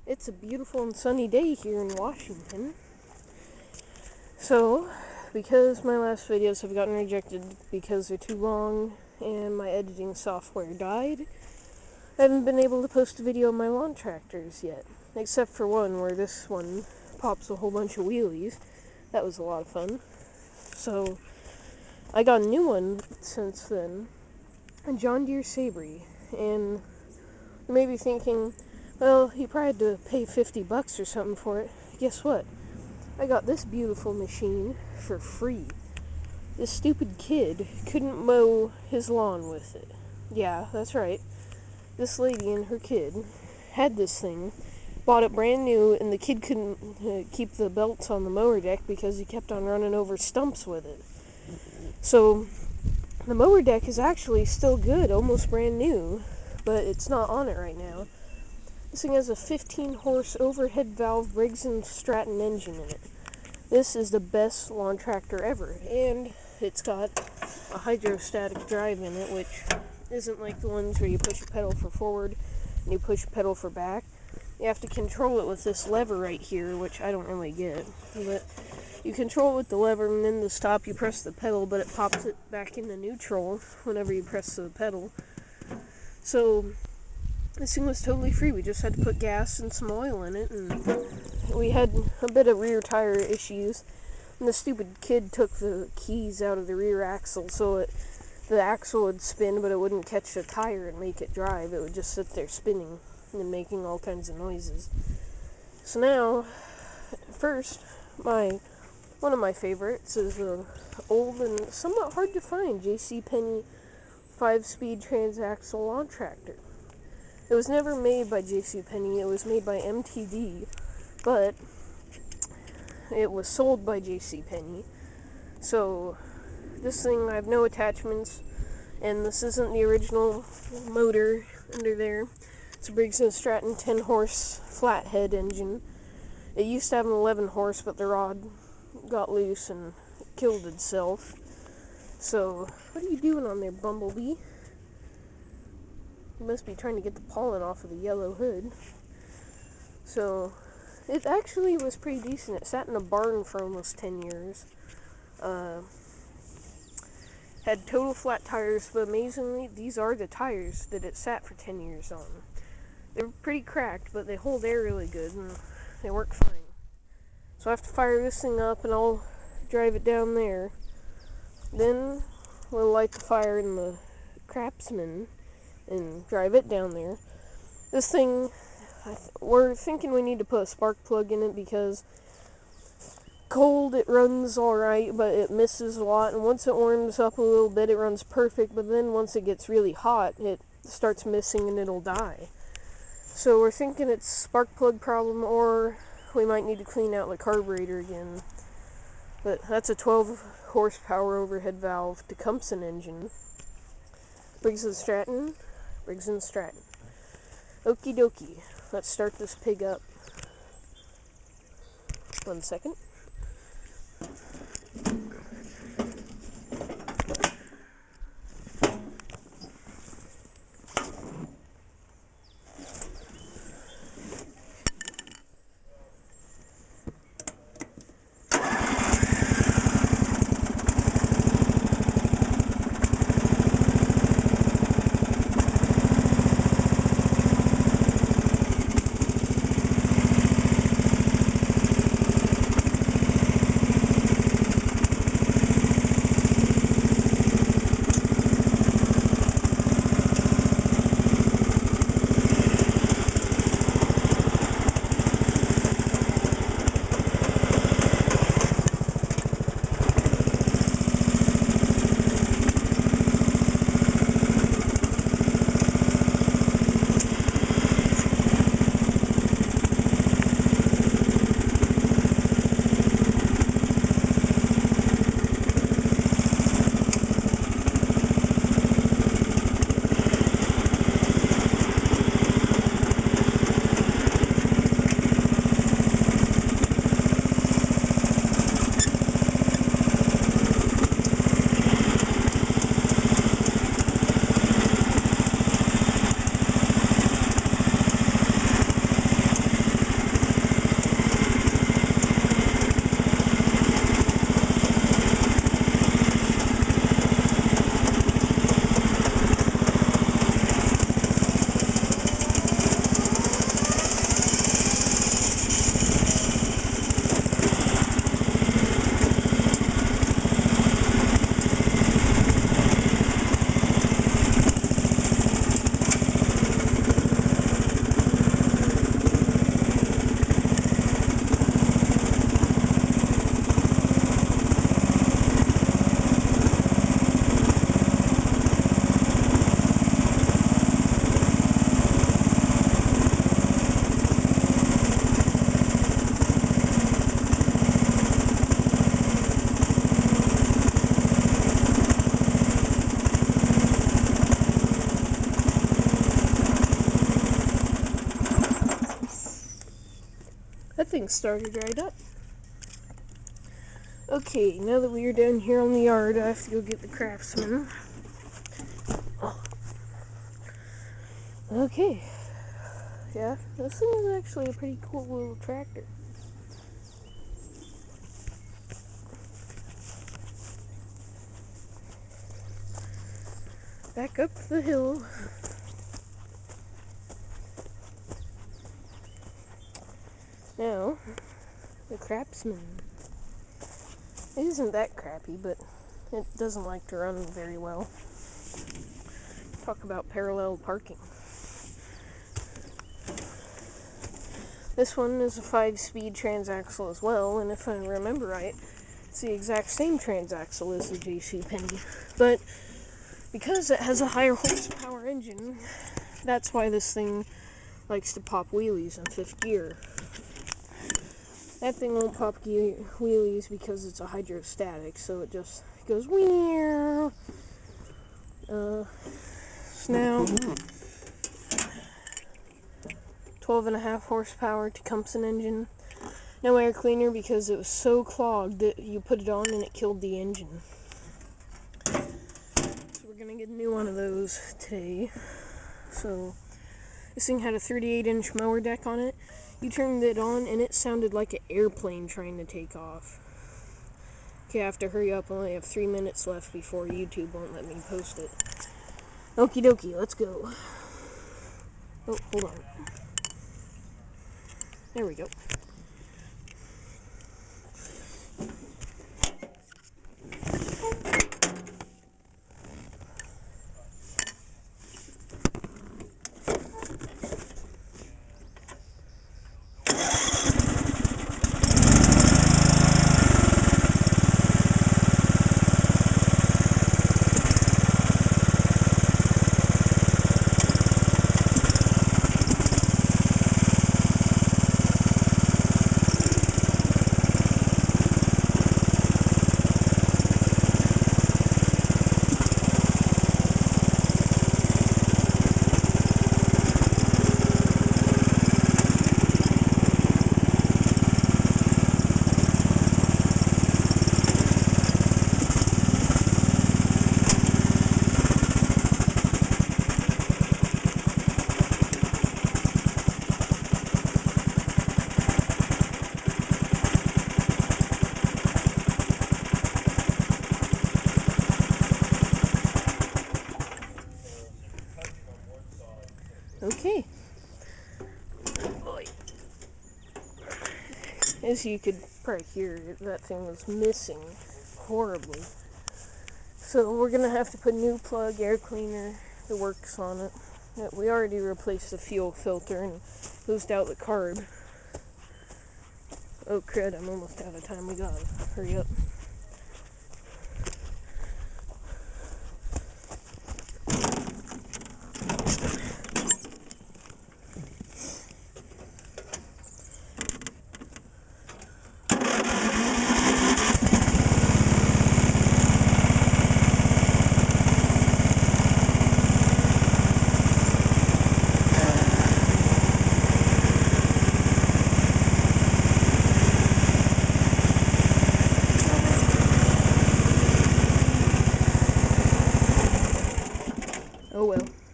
It's a beautiful and sunny day here in Washington. So, because my last videos have gotten rejected because they're too long and my editing software died, I haven't been able to post a video of my lawn tractors yet. Except for one where this one pops a whole bunch of wheelies. That was a lot of fun. So, I got a new one since then, a John Deere sabre, and you may be thinking, well, you probably had to pay $50 or something for it. Guess what? I got this beautiful machine for free. This stupid kid couldn't mow his lawn with it. Yeah, that's right. This lady and her kid had this thing, bought it brand new, and the kid couldn't keep the belts on the mower deck because he kept on running over stumps with it. So, the mower deck is actually still good, almost brand new, but it's not on it right now. This thing has a 15-horse overhead valve Briggs & Stratton engine in it. This is the best lawn tractor ever, and it's got a hydrostatic drive in it, which isn't like the ones where you push a pedal for forward and you push a pedal for back. You have to control it with this lever right here, which I don't really get, but you control it with the lever, and then to stop you press the pedal, but it pops it back into neutral whenever you press the pedal. So this thing was totally free. We just had to put gas and some oil in it, and we had a bit of rear tire issues. And the stupid kid took the keys out of the rear axle, so the axle would spin, but it wouldn't catch the tire and make it drive. It would just sit there spinning and making all kinds of noises. So now, first, one of my favorites is an old and somewhat hard to find JCPenney 5-speed transaxle lawn tractor. It was never made by JCPenney, it was made by MTD, but it was sold by JCPenney. So, this thing, I have no attachments, and this isn't the original motor under there. It's a Briggs & Stratton 10-horse flathead engine. It used to have an 11-horse, but the rod got loose and killed itself. So, what are you doing on there, Bumblebee? You must be trying to get the pollen off of the yellow hood. So, it actually was pretty decent. It sat in a barn for almost 10 years. Had total flat tires, but amazingly, these are the tires that it sat for 10 years on. They're pretty cracked, but they hold air really good, and they work fine. So I have to fire this thing up, and I'll drive it down there. Then we'll light the fire in the Craftsman and drive it down there. This thing, we're thinking we need to put a spark plug in it because cold it runs alright, but it misses a lot, and once it warms up a little bit it runs perfect, but then once it gets really hot it starts missing and it'll die. So we're thinking it's a spark plug problem, or we might need to clean out the carburetor again. But that's a 12 horsepower overhead valve Tecumseh engine. Briggs & Stratton. Briggs & Stratton. Okie dokie. Let's start this pig up. 1 second. That thing started right up. Okay, now that we are down here on the yard, I have to go get the Craftsman. Oh. Okay. Yeah, this thing is actually a pretty cool little tractor. Back up the hill. Now, the Craftsman. It isn't that crappy, but it doesn't like to run very well. Talk about parallel parking. This one is a 5-speed transaxle as well, and if I remember right, it's the exact same transaxle as the JCPenney. But because it has a higher horsepower engine, that's why this thing likes to pop wheelies in 5th gear. That thing won't pop wheelies because it's a hydrostatic, so it just goes wheeer. So now 12.5 horsepower Tecumseh engine. No air cleaner because it was so clogged that you put it on and it killed the engine. So we're gonna get a new one of those today. So this thing had a 38-inch mower deck on it. You turned it on and it sounded like an airplane trying to take off. Okay, I have to hurry up. I only have 3 minutes left before YouTube won't let me post it. Okie dokie, let's go. Oh, hold on. There we go. Okay. As you could probably hear, that thing was missing horribly. So we're gonna have to put new plug, air cleaner, the works on it. We already replaced the fuel filter and boosted out the carb. Oh crud, I'm almost out of time. We gotta hurry up.